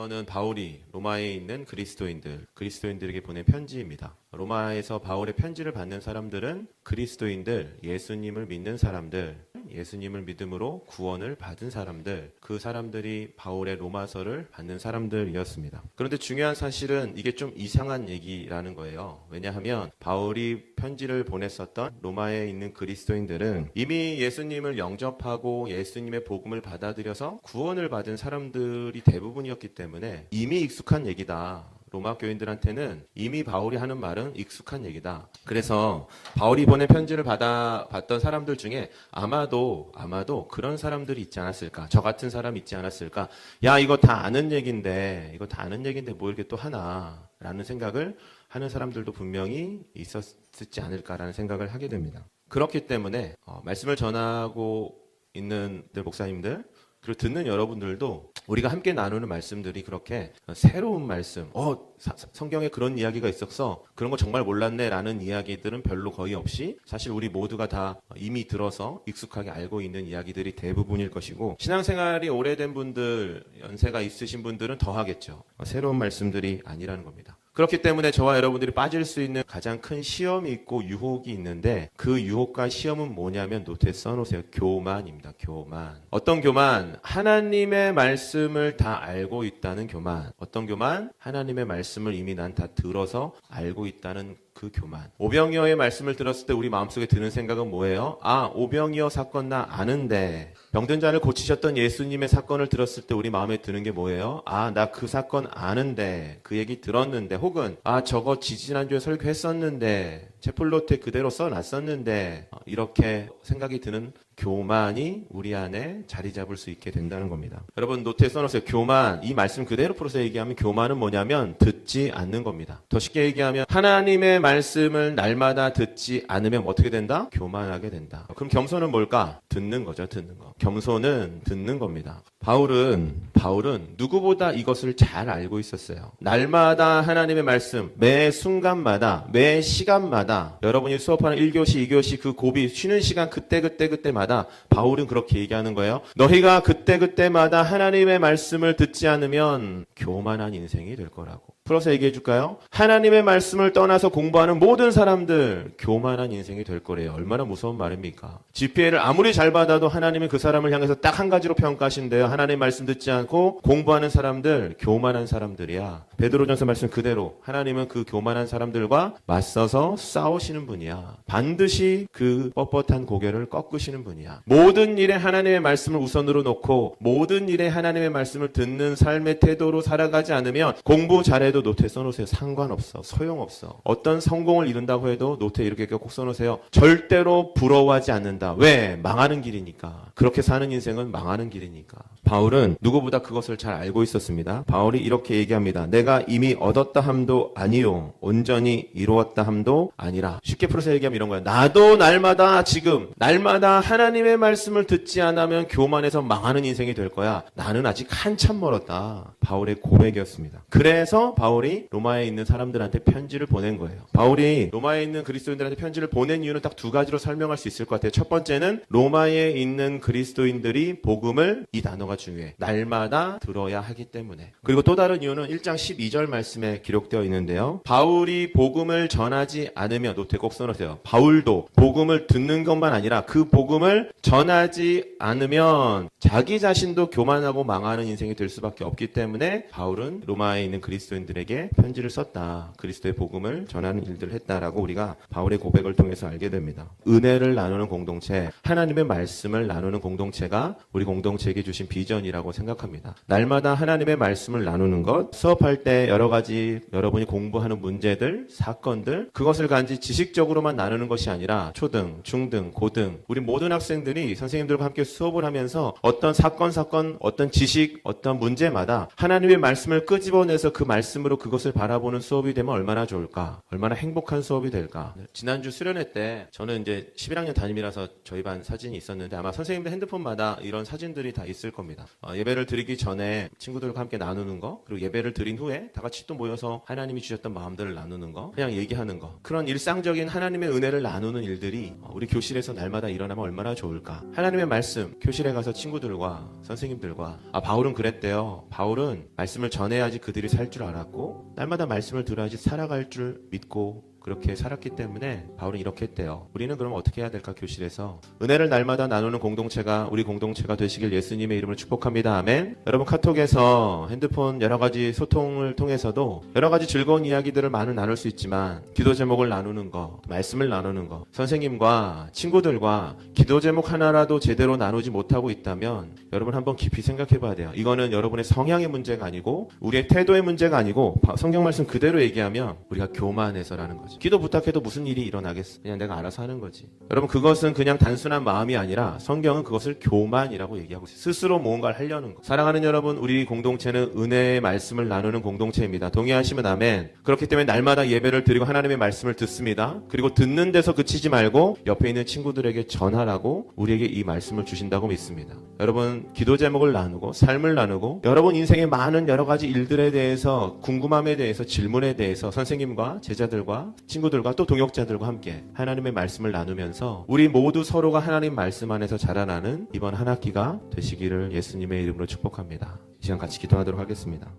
이거는 바울이 로마에 있는 그리스도인들에게 보낸 편지입니다. 로마에서 바울의 편지를 받는 사람들은 그리스도인들, 예수님을 믿는 사람들, 예수님을 믿음으로 구원을 받은 사람들, 그 사람들이 바울의 로마서를 받는 사람들이었습니다. 그런데 중요한 사실은 이게 좀 이상한 얘기라는 거예요. 왜냐하면 바울이 편지를 보냈었던 로마에 있는 그리스도인들은 이미 예수님을 영접하고 예수님의 복음을 받아들여서 구원을 받은 사람들이 대부분이었기 때문에 이미 익숙한 얘기다. 로마 교인들한테는 이미 바울이 하는 말은 익숙한 얘기다. 그래서 바울이 보낸 편지를 받았던 사람들 중에 아마도 그런 사람들이 있지 않았을까? 저 같은 사람 있지 않았을까? 야, 이거 다 아는 얘기인데 뭐 이렇게 또 하나? 라는 생각을 하는 사람들도 분명히 있었지 않을까라는 생각을 하게 됩니다. 그렇기 때문에 말씀을 전하고 있는 목사님들, 그리고 듣는 여러분들도 우리가 함께 나누는 말씀들이 그렇게 새로운 말씀, 성경에 그런 이야기가 있었어, 그런 거 정말 몰랐네 라는 이야기들은 별로 거의 없이 사실 우리 모두가 다 이미 들어서 익숙하게 알고 있는 이야기들이 대부분일 것이고, 신앙생활이 오래된 분들, 연세가 있으신 분들은 더 하겠죠. 새로운 말씀들이 아니라는 겁니다. 그렇기 때문에 저와 여러분들이 빠질 수 있는 가장 큰 시험이 있고 유혹이 있는데, 그 유혹과 시험은 뭐냐면 노트에 써놓으세요. 교만입니다. 교만. 어떤 교만? 하나님의 말씀을 다 알고 있다는 교만. 어떤 교만? 하나님의 말씀을 이미 난 다 들어서 알고 있다는 그 교만. 오병이어의 말씀을 들었을 때 우리 마음속에 드는 생각은 뭐예요? 오병이어 사건 나 아는데. 병든 자를 고치셨던 예수님의 사건을 들었을 때 우리 마음에 드는 게 뭐예요? 나 그 사건 아는데, 그 얘기 들었는데, 혹은 저거 지지난주에 설교했었는데, 채플로트에 그대로 써놨었는데, 이렇게 생각이 드는 교만이 우리 안에 자리 잡을 수 있게 된다는 겁니다. 여러분 노트에 써놓으세요. 교만, 이 말씀 그대로 풀어서 얘기하면 교만은 뭐냐면 듣지 않는 겁니다. 더 쉽게 얘기하면 하나님의 말씀을 날마다 듣지 않으면 어떻게 된다? 교만하게 된다. 그럼 겸손은 뭘까? 듣는 거죠. 듣는 거. 겸손은 듣는 겁니다. 바울은 누구보다 이것을 잘 알고 있었어요. 날마다 하나님의 말씀, 매 순간마다, 매 시간마다, 여러분이 수업하는 1교시, 2교시 그 고비 쉬는 시간 그때마다 바울은 그렇게 얘기하는 거예요. 너희가 그때마다 하나님의 말씀을 듣지 않으면 교만한 인생이 될 거라고. 풀어서 얘기해 줄까요? 하나님의 말씀을 떠나서 공부하는 모든 사람들 교만한 인생이 될 거래요. 얼마나 무서운 말입니까? GPA를 아무리 잘 받아도 하나님은 그 사람을 향해서 딱 한 가지로 평가하신대요. 하나님의 말씀 듣지 않고 공부하는 사람들 교만한 사람들이야. 베드로전서 말씀 그대로 하나님은 그 교만한 사람들과 맞서서 싸우시는 분이야. 반드시 그 뻣뻣한 고개를 꺾으시는 분이야. 모든 일에 하나님의 말씀을 우선으로 놓고 모든 일에 하나님의 말씀을 듣는 삶의 태도로 살아가지 않으면 공부 잘해도 노트에 써놓으세요. 상관없어. 소용없어. 어떤 성공을 이룬다고 해도 노트에 이렇게 꼭 써놓으세요. 절대로 부러워하지 않는다. 왜? 망하는 길이니까. 그렇게 사는 인생은 망하는 길이니까. 바울은 누구보다 그것을 잘 알고 있었습니다. 바울이 이렇게 얘기합니다. 내가 이미 얻었다 함도 아니요 온전히 이루었다 함도 아니라. 쉽게 풀어서 얘기하면 이런 거예요. 나도 날마다 하나님의 말씀을 듣지 않으면 교만해서 망하는 인생이 될 거야. 나는 아직 한참 멀었다. 바울의 고백이었습니다. 그래서 바울이 로마에 있는 사람들한테 편지를 보낸 거예요. 바울이 로마에 있는 그리스도인들한테 편지를 보낸 이유는 딱 두 가지로 설명할 수 있을 것 같아요. 첫 번째는 로마에 있는 그리스도인들이 복음을, 이 단어가 중요해, 날마다 들어야 하기 때문에. 그리고 또 다른 이유는 1장 12절 말씀에 기록되어 있는데요. 바울이 복음을 전하지 않으면, 노트에 꼭 써놓으세요. 바울도 복음을 듣는 것만 아니라 그 복음을 전하지 않으면 자기 자신도 교만하고 망하는 인생이 될 수밖에 없기 때문에 바울은 로마에 있는 그리스도인들에게 편지를 썼다. 그리스도의 복음을 전하는 일들을 했다라고 우리가 바울의 고백을 통해서 알게 됩니다. 은혜를 나누는 공동체, 하나님의 말씀을 나누는 공동체가 우리 공동체에게 주신 비전이라고 생각합니다. 날마다 하나님의 말씀을 나누는 것, 수업할 때 여러 가지 여러분이 공부하는 문제들, 사건들, 그것을 간지 지식적으로만 나누는 것이 아니라 초등, 중등, 고등, 우리 모든 학생들이 선생님들과 함께 수업을 하면서 어떤 사건, 어떤 지식, 어떤 문제마다 하나님의 말씀을 끄집어내서 그 말씀을 진심으로 그것을 바라보는 수업이 되면 얼마나 좋을까? 얼마나 행복한 수업이 될까? 지난주 수련회 때 저는 이제 11학년 담임이라서 저희 반 사진이 있었는데 아마 선생님들 핸드폰마다 이런 사진들이 다 있을 겁니다. 예배를 드리기 전에 친구들과 함께 나누는 거, 그리고 예배를 드린 후에 다 같이 또 모여서 하나님이 주셨던 마음들을 나누는 거, 그냥 얘기하는 거. 그런 일상적인 하나님의 은혜를 나누는 일들이 우리 교실에서 날마다 일어나면 얼마나 좋을까? 하나님의 말씀, 교실에 가서 친구들과 선생님들과 바울은 그랬대요. 바울은 말씀을 전해야지 그들이 살 줄 알았고 날마다 말씀을 들어야지 살아갈 줄 믿고 그렇게 살았기 때문에 바울은 이렇게 했대요. 우리는 그럼 어떻게 해야 될까? 교실에서 은혜를 날마다 나누는 공동체가 우리 공동체가 되시길 예수님의 이름으로 축복합니다. 아멘. 여러분 카톡에서 핸드폰 여러 가지 소통을 통해서도 여러 가지 즐거운 이야기들을 많이 나눌 수 있지만 기도 제목을 나누는 거, 말씀을 나누는 거, 선생님과 친구들과 기도 제목 하나라도 제대로 나누지 못하고 있다면 여러분 한번 깊이 생각해 봐야 돼요. 이거는 여러분의 성향의 문제가 아니고 우리의 태도의 문제가 아니고 성경 말씀 그대로 얘기하면 우리가 교만해서라는 거죠. 기도 부탁해도 무슨 일이 일어나겠어? 그냥 내가 알아서 하는 거지. 여러분 그것은 그냥 단순한 마음이 아니라 성경은 그것을 교만이라고 얘기하고 있어요. 스스로 뭔가를 하려는 거. 사랑하는 여러분, 우리 공동체는 은혜의 말씀을 나누는 공동체입니다. 동의하시면 아멘. 그렇기 때문에 날마다 예배를 드리고 하나님의 말씀을 듣습니다. 그리고 듣는 데서 그치지 말고 옆에 있는 친구들에게 전하라고 우리에게 이 말씀을 주신다고 믿습니다. 여러분 기도 제목을 나누고 삶을 나누고 여러분 인생의 많은 여러 가지 일들에 대해서 궁금함에 대해서 질문에 대해서 선생님과 제자들과 친구들과 또 동역자들과 함께 하나님의 말씀을 나누면서 우리 모두 서로가 하나님 말씀 안에서 자라나는 이번 한 학기가 되시기를 예수님의 이름으로 축복합니다. 이 시간 같이 기도하도록 하겠습니다.